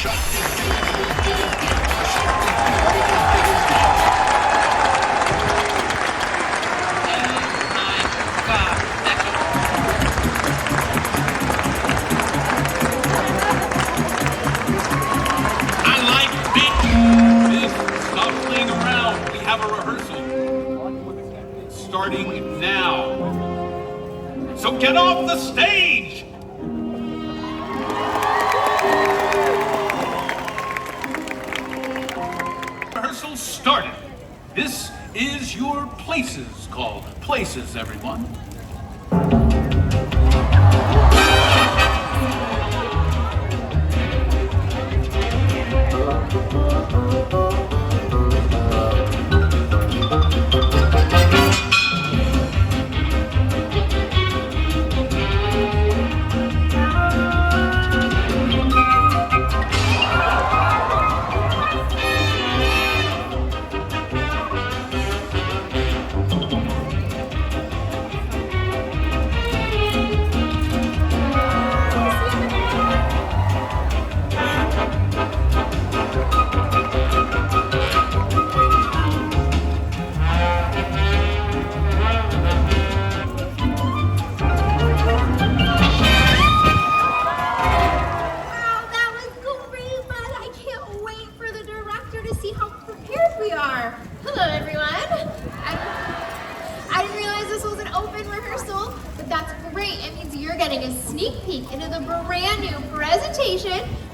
Starting now. So get off the stage! Rehearsal started. This is your places called Places, everyone.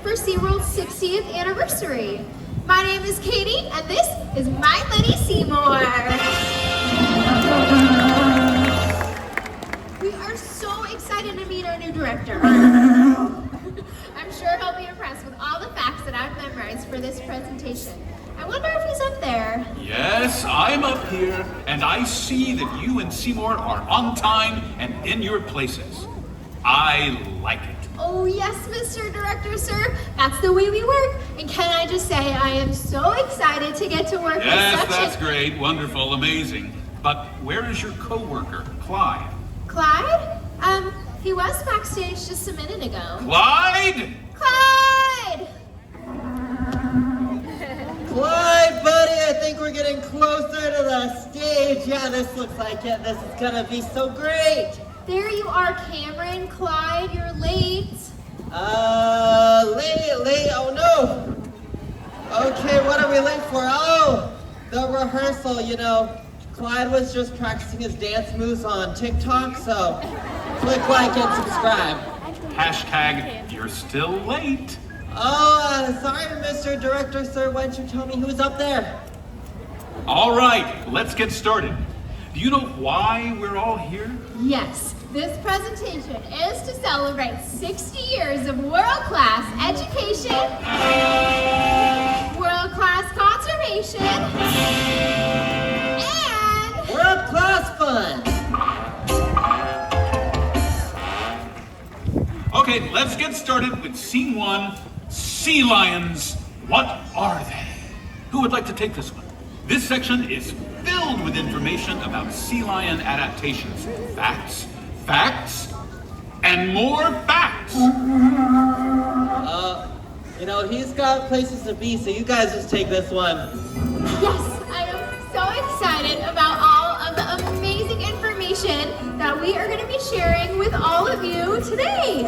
For SeaWorld's 60th anniversary. My name is Katie, and this is my buddy Seamore. We are so excited to meet our new director. I'm sure he'll be impressed with all the facts that I've memorized for this presentation. I wonder if he's up there. Yes, I'm up here, and I see that you and Seamore are on time and in your places. I like it. Oh yes, Mr. Director, sir. That's the way we work. And can I just say, I am so excited to get to work with such Yes, that's great, wonderful, amazing. But where is your co-worker, Clyde? Clyde? He was backstage just a minute ago. Clyde? Clyde! Clyde, buddy, I think we're getting closer to the stage. Yeah, this looks like it. This is gonna be so great. There you are, Cameron. Clyde, you're late. Late, oh no. Okay, what are we late for? Oh, the rehearsal, you know. Clyde was just practicing his dance moves on TikTok, so click like and subscribe. Hashtag, you're still late. Oh, sorry, Mr. Director, sir. Why don't you tell me who's up there? All right, let's get started. Do you know why we're all here? Yes, this presentation is to celebrate 60 years of world-class education, world-class conservation, and world-class fun. Okay, let's get started with scene one, sea lions. What are they? Who would like to take this one? This section is filled with information about sea lion adaptations. Facts, facts, and more facts. You know, he's got places to be, so you guys just take this one. yes, I am so excited about all of the amazing information that we are going to be sharing with all of you today.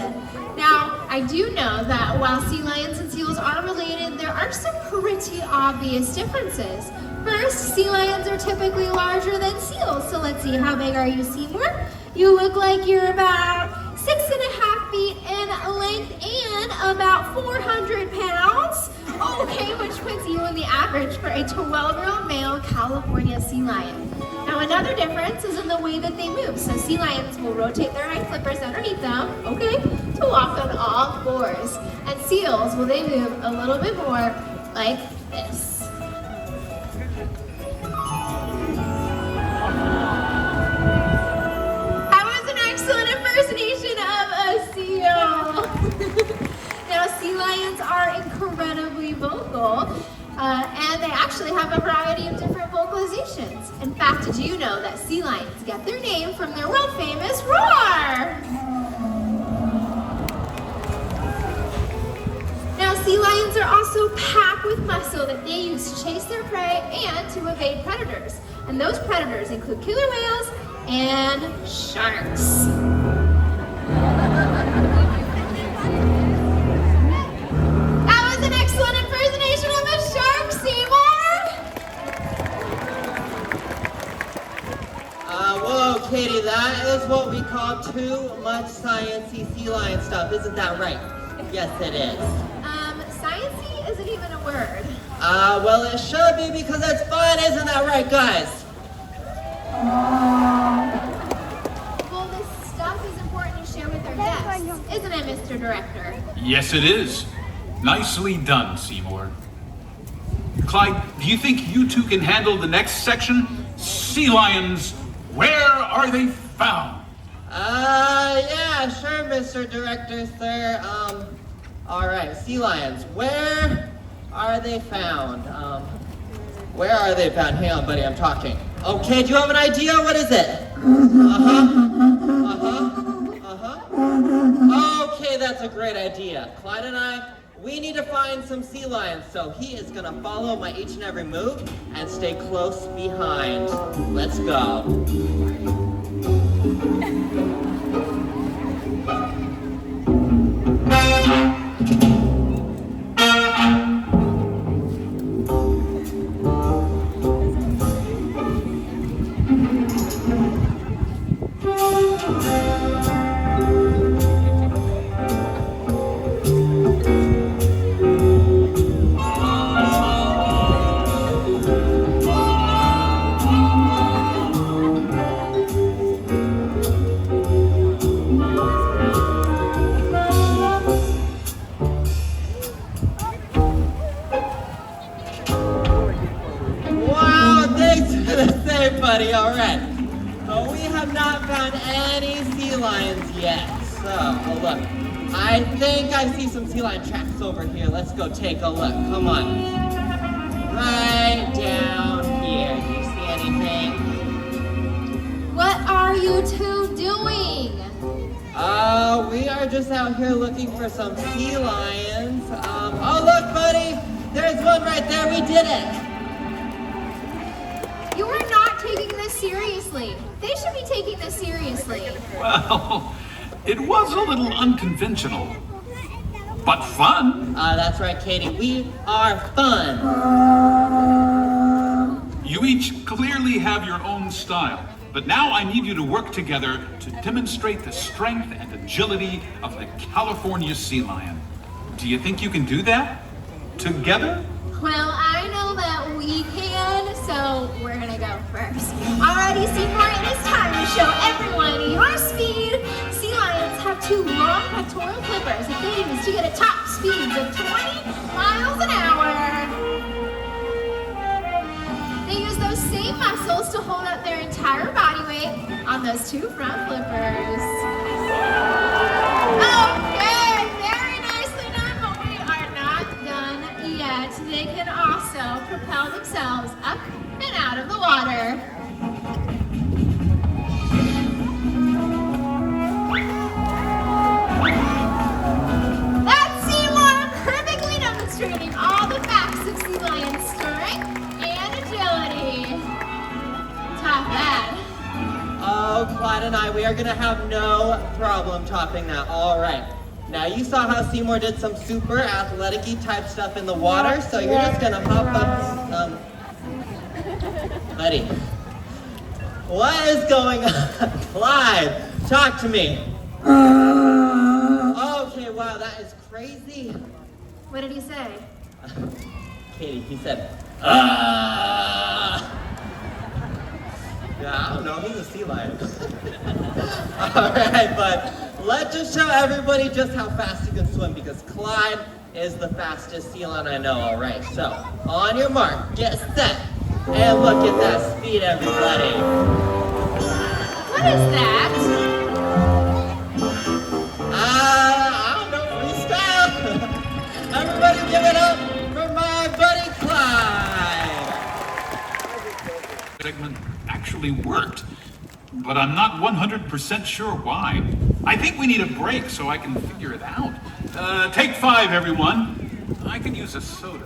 Now, I do know that while sea lions and seals are related, there are some pretty obvious differences. First, sea lions are typically larger than seals, so let's see, how big are you, Seamore? You look like you're about 6.5 feet in length and about 400 pounds. Okay, which puts you in the average for a 12-year-old male California sea lion. Now another difference is in the way that they move. So sea lions will rotate their hind flippers underneath them, okay, to walk on all fours. And seals, well, they move a little bit more like this. Now, sea lions are incredibly vocal, and they actually have a variety of different vocalizations. In fact, did you know that sea lions get their name from their world-famous roar? Now, sea lions are also packed with muscle that they use to chase their prey and to evade predators. And those predators include killer whales and sharks. That was an excellent impersonation of a shark, Seamore! Whoa, Katie, that is what we call too much sciencey sea lion stuff, isn't that right? Yes, it is. Sciencey isn't even a word. Well, it should be because it's fun, isn't that right, guys? Well, this stuff is important to share with our guests, isn't it, Mr. Director? Yes, it is. Nicely done, Seamore. Clyde, do you think you two can handle the next section? Sea lions, where are they found? Yeah, sure, Mr. Director, sir. All right, sea lions, where are they found? Where are they found? Hang on, buddy, I'm talking. Okay, do you have an idea? What is it? Okay, that's a great idea. Clyde and I, we need to find some sea lions, so he is gonna follow my each and every move and stay close behind. Let's go. Buddy, all right. But we have not found any sea lions yet. So, look, I think I see some sea lion tracks over here. Let's go take a look. Come on. Right down here. Do you see anything? What are you two doing? We are just out here looking for some sea lions. Oh, look, buddy. There's one right there. We did it. You are not taking this seriously. They should be taking this seriously. Well, it was a little unconventional, but fun. That's right, Katie. We are fun. You each clearly have your own style, but now I need you to work together to demonstrate the strength and agility of the California sea lion. Do you think you can do that? Together? Well, I know that we can, so we're gonna go first. Alrighty, Seamore, it is time to show everyone your speed. Sea lions have two long pectoral flippers that they use to get at top speeds of 20 miles an hour. They use those same muscles to hold up their entire body weight on those two front flippers. Okay, very nicely done, but we are not done yet. They can also propel themselves up and out of the water. That's Seamore perfectly demonstrating all the facts of sea lion strength and agility. Top that. Oh, Clyde and I, we are gonna have no problem topping that. All right. Now you saw how Seamore did some super athletic-y type stuff in the water, so you're just gonna hop up, buddy. What is going on? Clyde, talk to me. Okay, wow, that is crazy. What did he say? Katie, he said, Yeah, I don't know, he's a sea lion. All right, but let's just show everybody just how fast you can swim, because Clyde is the fastest sea lion I know. All right, so on your mark, get set, and look at that speed, everybody. What is that? I don't know, freestyle. Everybody give it up for my buddy Clyde. Segment actually worked, but I'm not 100% sure why. I think we need a break so I can figure it out. Take 5, everyone. I could use a soda.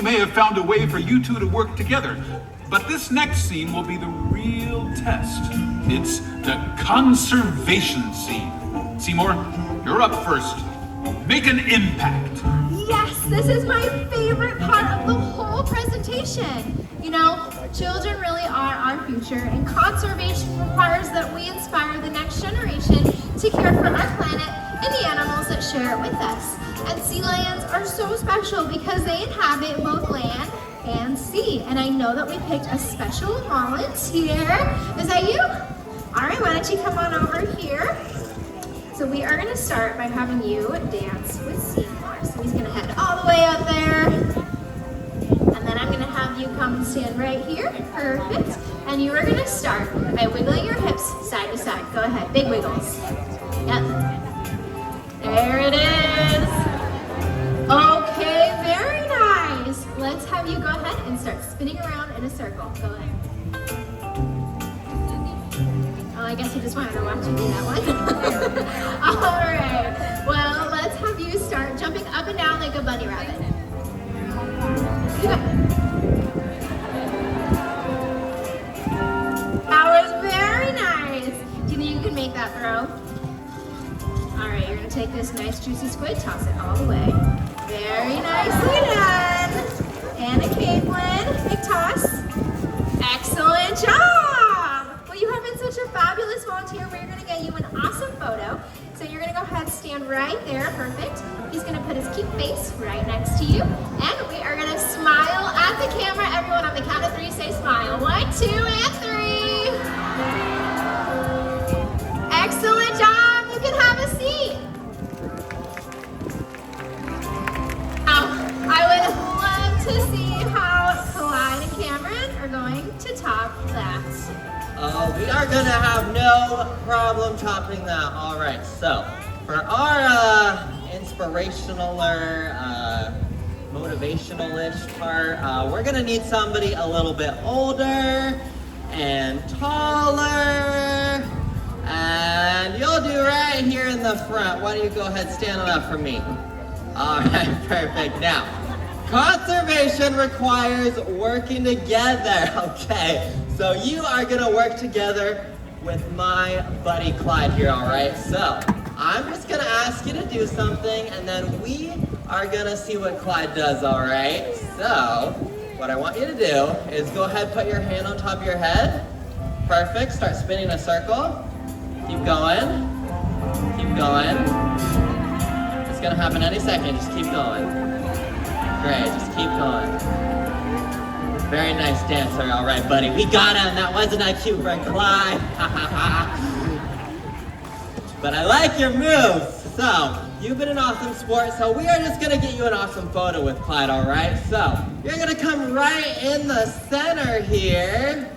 May have found a way for you two to work together, but this next scene will be the real test. It's the conservation scene. Seamore, you're up first. Make an impact. Yes, this is my favorite part of the whole presentation. You know, children really are our future, and conservation requires that we inspire the next generation to care for our planet and the animals that share it with us. And sea lions are so special because they inhabit both land and sea. And I know that we picked a special volunteer. Is that you? All right, why don't you come on over here? So we are gonna start by having you dance with Seamore. So he's gonna head all the way up there. And then I'm gonna have you come and stand right here. Perfect. And you are gonna start by wiggling your hips side to side. Go ahead, big wiggles. Yep. There it is. Okay, very nice. Let's have you go ahead and start spinning around in a circle. Go ahead. Oh, I guess you just wanted to watch me do that one. All right. Well, let's have you start jumping up and down like a bunny rabbit. That was very nice. Do you think you can make that throw? All right, you're gonna take this nice juicy squid, toss it all the way. Very nicely done. Anna Caitlin, big toss. Excellent job. Well, you have been such a fabulous volunteer. We're gonna get you an awesome photo. So you're gonna go ahead and stand right there, perfect. He's gonna put his cute face right next to you. And we are gonna smile at the camera. Everyone on the count of 3, say smile. 1, 2, and 3. Excellent job. You can have a seat. I would love to see how Clyde and Cameron are going to top that. We are gonna have no problem topping that. All right, so for our inspirational or motivational-ish part, we're gonna need somebody a little bit older and taller. And you'll do right here in the front. Why don't you go ahead and stand on up for me? All right, perfect. Now, conservation requires working together. Okay, so you are gonna work together with my buddy Clyde here, all right? So, I'm just gonna ask you to do something, and then we are gonna see what Clyde does, all right? So, what I want you to do is go ahead, put your hand on top of your head. Perfect, start spinning a circle. Keep going, keep going. It's gonna happen any second, just keep going. Great, just keep going. Very nice dancer, all right, buddy. We got him, that wasn't a cute for Clyde. But I like your moves. So, you've been an awesome sport, so we are just gonna get you an awesome photo with Clyde, all right? So, you're gonna come right in the center here.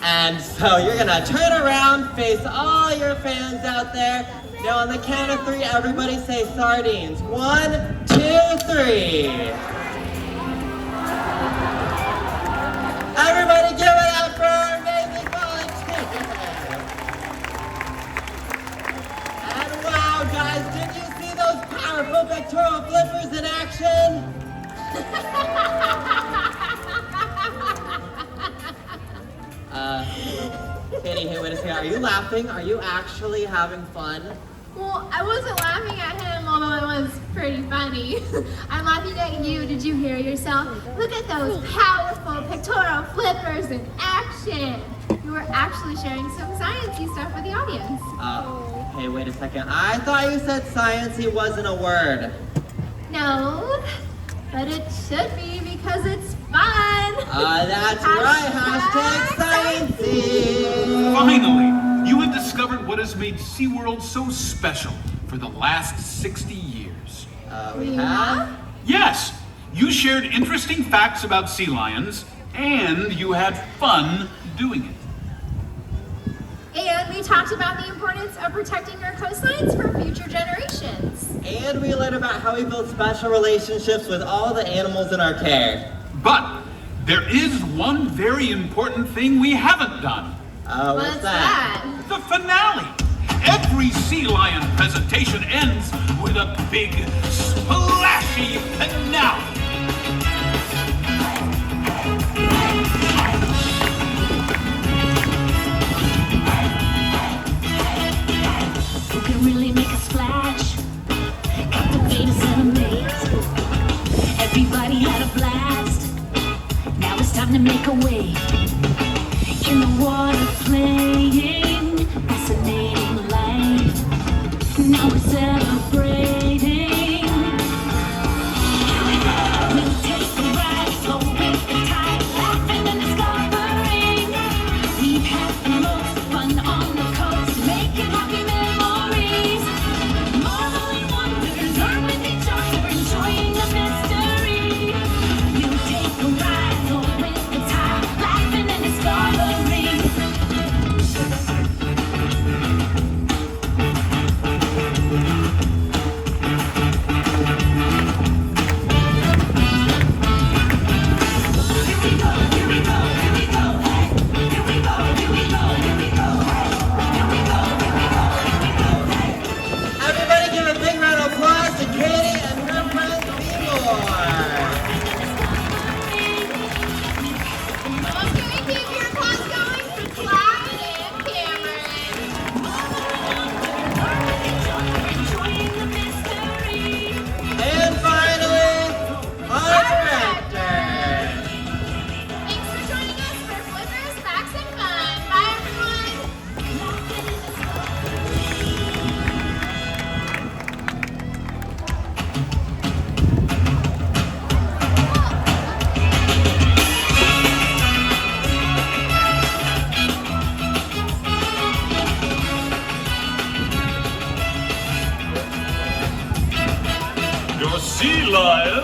And so you're gonna turn around, face all your fans out there. Now on the count of 3, everybody say sardines. 1, 2, 3. Everybody give it up for our amazing volunteer. And wow, guys, did you see those powerful pectoral flippers in action? Katie, hey, wait a second. Are you laughing? Are you actually having fun? Well, I wasn't laughing at him, although it was pretty funny. I'm laughing at you. Did you hear yourself? Look at those powerful pictorial flippers in action. You were actually sharing some sciencey stuff with the audience. Hey, wait a second. I thought you said sciencey wasn't a word. No, but it should be because it's fun. That's right. Hashtag sciencey. Finally, you have discovered what has made SeaWorld so special for the last 60 years. We have? Yes, you shared interesting facts about sea lions, and you had fun doing it. And we talked about the importance of protecting our coastlines for future generations. And we learned about how we build special relationships with all the animals in our care. But there is one very important thing we haven't done. What's that? The finale. Every sea lion presentation ends with a big, splashy finale. Who can really make a splash? Captivate us and amaze. Everybody had a blast. Now it's time to make a wave. In the water playing, fascinating life. Now we're celebrating. Here we go. We'll take a ride, flow with the tide, laughing and discovering. We've had the most fun on the coast, making happy memories. Marveling wonders, learn with each other, enjoying the mystery. We'll take a ride, flow with the tide, laughing and discovering. Everybody give a big round of applause to Katie and her friend Seamore. Okay, keep your applause going for Clyde and Cameron. And finally, our director. Thanks for joining us for Flippers, Facts, and Fun. Bye, everyone. Your sea lion